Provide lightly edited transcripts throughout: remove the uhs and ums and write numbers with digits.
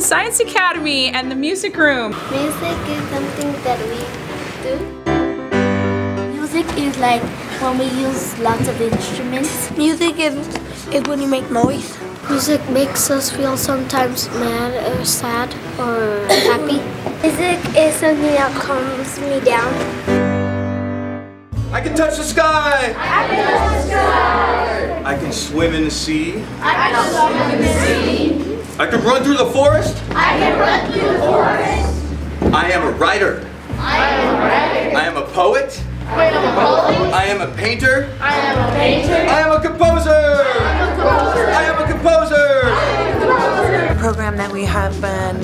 Science Academy and the music room. Music is something that we do. Music is like when we use lots of instruments. Music is when you make noise. Music makes us feel sometimes mad or sad or happy. Music is something that calms me down. I can touch the sky! I can touch the sky! I can swim in the sea. I can swim in the sea. I can run through the forest. I can run through the forest. I am a writer. I am a writer. I am a poet. I am a poet. I am a painter. I am a painter. I am a composer. I am a composer. I am a composer. A program that we have been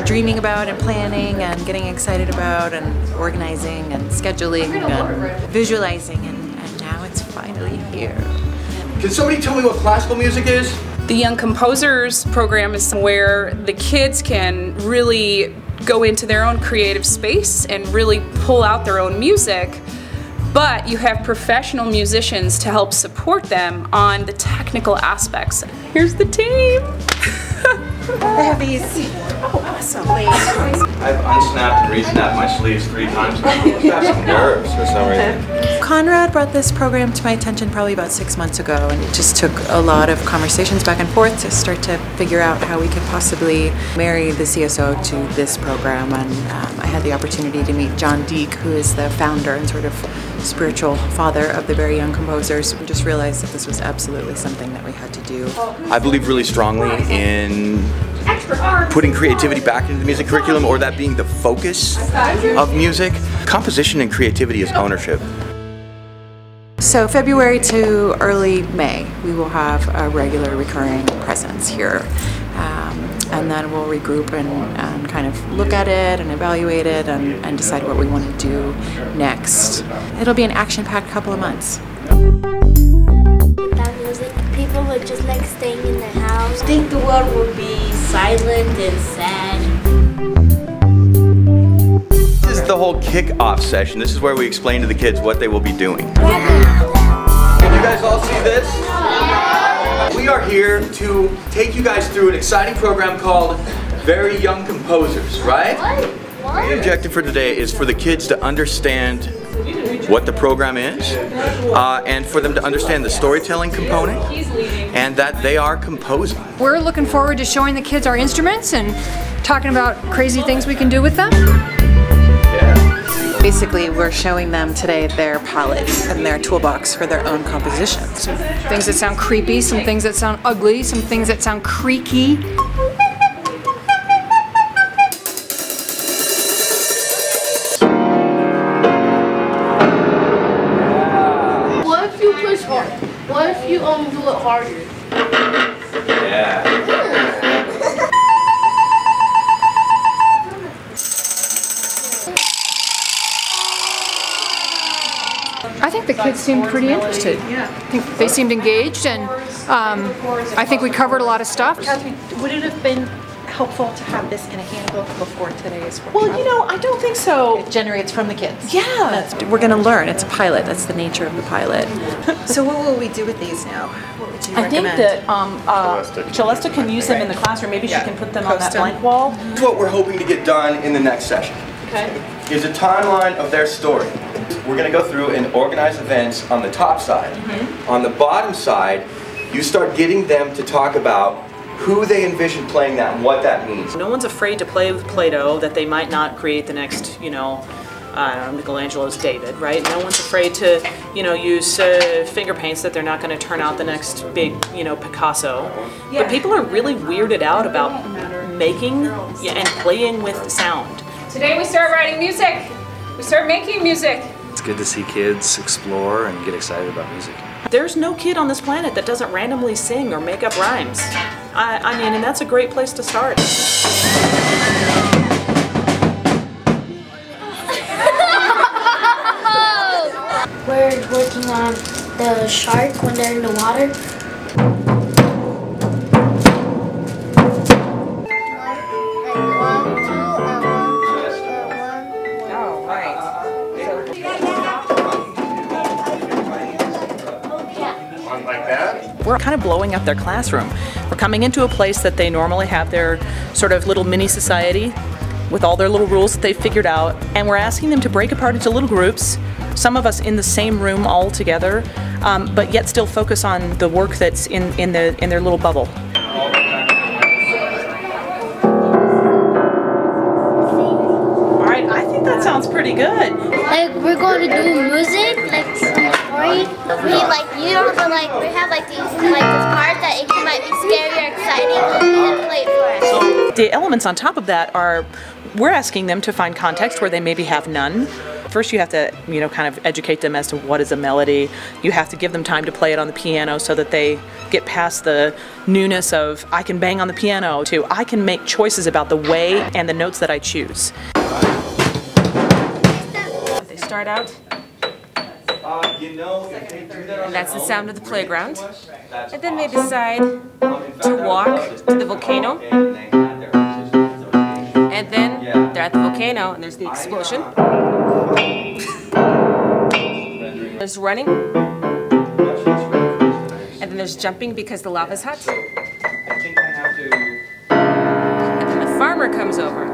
dreaming about and planning and getting excited about and organizing and scheduling and visualizing, and now it's finally here. Can somebody tell me what classical music is? The Young Composers program is where the kids can really go into their own creative space and really pull out their own music, but you have professional musicians to help support them on the technical aspects. Here's the team! I have these. Oh, awesome. I've unsnapped and resnapped my sleeves 3 times. I have some nerves for some reason. Conrad brought this program to my attention probably about 6 months ago, and it just took a lot of conversations back and forth to start to figure out how we could possibly marry the CSO to this program. And I had the opportunity to meet Jon Deak, who is the founder and sort of spiritual father of the Very Young Composers. We just realized that this was absolutely something that we had to do. I believe really strongly in putting creativity back into the music curriculum, or that being the focus of music. Composition and creativity is ownership. So February to early May, we will have a regular recurring presence here. And then we'll regroup and kind of look at it and evaluate it and decide what we want to do next. It'll be an action-packed couple of months. Without music, people would just like staying in their house. I think the world would be silent and sad. This is the whole kick-off session. This is where we explain to the kids what they will be doing. Can you guys all see this? We are here to take you guys through an exciting program called Very Young Composers, right? What? The objective for today is for the kids to understand what the program is, and for them to understand the storytelling component, and that they are composing. We're looking forward to showing the kids our instruments and talking about crazy things we can do with them. Basically, we're showing them today their palette and their toolbox for their own compositions. Some things that sound creepy, some things that sound ugly, some things that sound creaky. What if you push hard? What if you do it harder? Yeah. I think the kids seemed pretty interested. I think they seemed engaged, and I think we covered a lot of stuff. Catherine, would it have been helpful to have this in a handbook before today's workshop? Well, you know, I don't think so. It generates from the kids. Yeah. We're going to learn. It's a pilot. That's the nature of the pilot. So what will we do with these now? What would you I think recommend? that Celesta can use them in the classroom. Maybe she can put them on that blank wall. That's what we're hoping to get done in the next session. Okay. Is a timeline of their story. We're going to go through and organize events on the top side. On the bottom side, you start getting them to talk about who they envision playing that and what that means. No one's afraid to play with Play-Doh, that they might not create the next, you know, I don't know, Michelangelo's David, right? No one's afraid to, you know, use finger paints that they're not going to turn out the next big, you know, Picasso. But people are really weirded out about making and playing with sound. Today we start writing music. We start making music. It's good to see kids explore and get excited about music. There's no kid on this planet that doesn't randomly sing or make up rhymes. I mean, and that's a great place to start. We're working on the shark when they're in the water. Like that? we're kind of blowing up their classroom. We're coming into a place that they normally have their sort of little mini society with all their little rules that they've figured out, and we're asking them to break apart into little groups, some of us in the same room all together, but yet still focus on the work that's in their little bubble. All right, I think that sounds pretty good. Like we're going to do music, like story. We have like this part that it might be scary or exciting, and then play it for us. The elements on top of that are, we're asking them to find context where they maybe have none. First you have to, kind of educate them as to what is a melody. You have to give them time to play it on the piano so that they get past the newness of, I can bang on the piano, to I can make choices about the way and the notes that I choose. They start out. And that's the sound of the playground. And then they decide to walk to the volcano. And then they're at the volcano and there's the explosion. There's running. And then there's jumping because the lava's hot. And then the farmer comes over.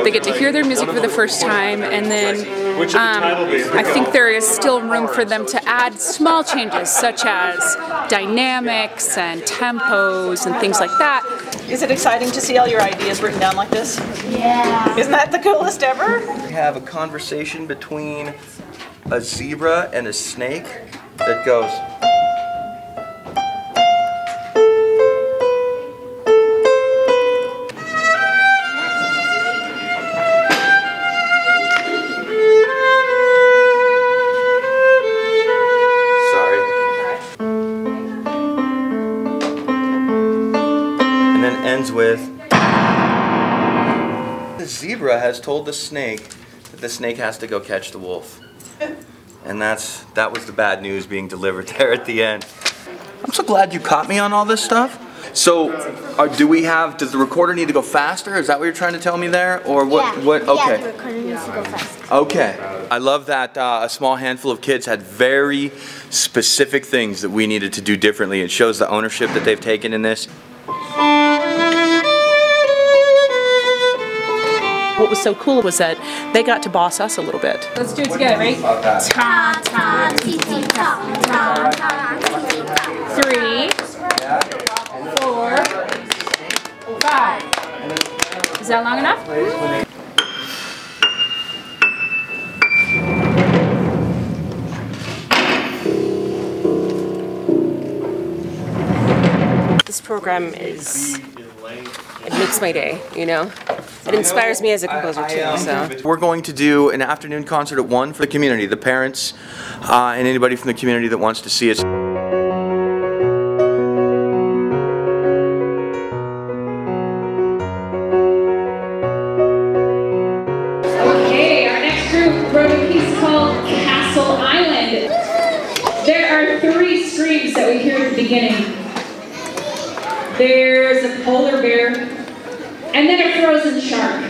They get to hear their music for the first time, and then I think there is still room for them to add small changes such as dynamics and tempos and things like that. Is it exciting to see all your ideas written down like this? Yeah. Isn't that the coolest ever? We have a conversation between a zebra and a snake that goes. Ends with, the zebra has told the snake that the snake has to go catch the wolf. And that was the bad news being delivered there at the end. I'm so glad you caught me on all this stuff. So, does the recorder need to go faster? Is that what you're trying to tell me there? Or what? Yeah. Okay. Yeah, the recorder needs to go faster. Okay. I love that a small handful of kids had very specific things that we needed to do differently. It shows the ownership that they've taken in this. What was so cool was that they got to boss us a little bit. Let's do it together, right? Ta ta ti ti ta ta ta ti ti ta. 3, 4, 5. Is that long enough? This program it makes my day, It inspires me as a composer too, so. We're going to do an afternoon concert at 1 for the community, the parents, and anybody from the community that wants to see us. Okay, our next group wrote a piece called Castle Island. There are 3 screams that we hear at the beginning. There's a polar bear, and then a frozen shark.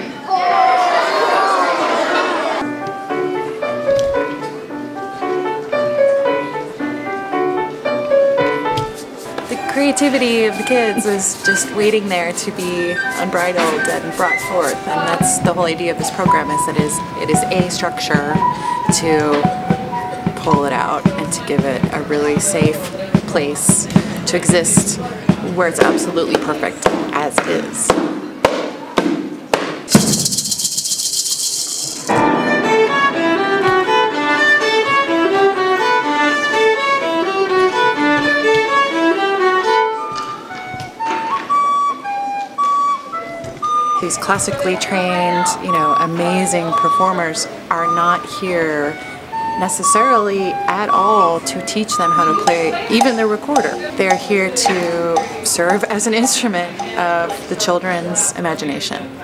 The creativity of the kids is just waiting there to be unbridled and brought forth, and that's the whole idea of this program, is that it is a structure to pull it out and to give it a really safe place to exist where it's absolutely perfect as is. These classically trained, amazing performers are not here necessarily at all to teach them how to play even the recorder. They're here to serve as an instrument of the children's imagination.